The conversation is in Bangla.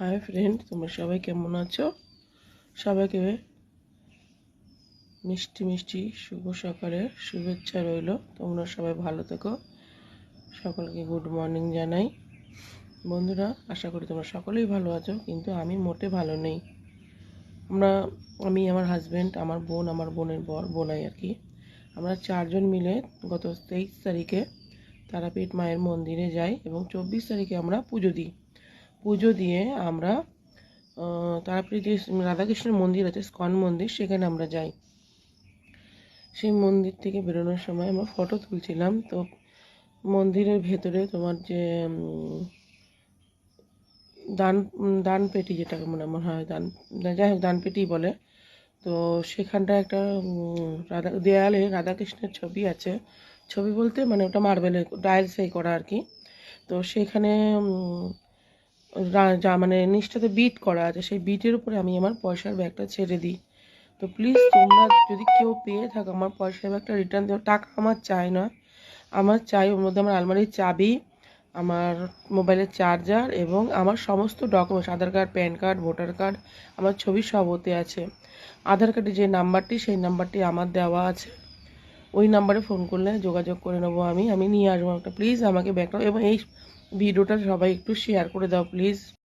হাই ফ্রেন্ড, তোমরা সবাই কেমন আছো? সবাইকে মিষ্টি মিষ্টি শুভ সকালের শুভেচ্ছা রইল। তোমরা সবাই ভালো থেকো। সকলকে গুড মর্নিং জানাই। বন্ধুরা, আশা করি তোমরা সকলেই ভালো আছো, কিন্তু আমি মোটে ভালো নেই। আমি, আমার হাজব্যান্ড, আমার বোন, আমার বোনের বোনাই আর কি, আমরা 4 জন মিলে গত 23 তারিখে তারাপীঠ মায়ের মন্দিরে যাই এবং 24 তারিখে আমরা পুজো দিয়ে আমরা তারাপীঠ যে রাধাকৃষ্ণের মন্দির আছে, স্কন মন্দির, সেখানে আমরা যাই। সেই মন্দির থেকে বেরোনোর সময় আমরা ফটো তুলছিলাম। তো মন্দিরের ভেতরে তোমার যে দান পেটি, যেটাকে মনে হয় যাই হোক দানপেটি বলে, তো সেখানটা একটা দেয়ালে রাধাকৃষ্ণের ছবি আছে। ছবি বলতে মানে ওটা মার্বেলের টাইলসে করা আর কি। তো সেখানে যা মানে নিচটাতে বিট করা আছে, সেই বিটের উপরে আমি আমার পয়সার ব্যাগটা ছেড়ে দিই। তো প্লিজ তোমরা যদি কেউ পেয়ে থাকো, আমার পয়সার ব্যাগটা রিটার্ন দেওয়া। টাকা আমার চাই না, আমার চাই ওর মধ্যে আমার আলমারির চাবি, আমার মোবাইলের চার্জার এবং আমার সমস্ত documents, Aadhaar card, PAN card, voter card, আমার ছবি সব ওতে আছে। আধার কার্ডে যে নাম্বারটি, সেই নাম্বারটি আমার দেওয়া আছে। ওই নাম্বারে ফোন করলে যোগাযোগ করে নেবো, আমি নিয়ে আসবো একটা। প্লিজ আমাকে ব্যাগটা, এবং এই ভিডিওটা সবাই একটু শেয়ার করে দাও প্লিজ।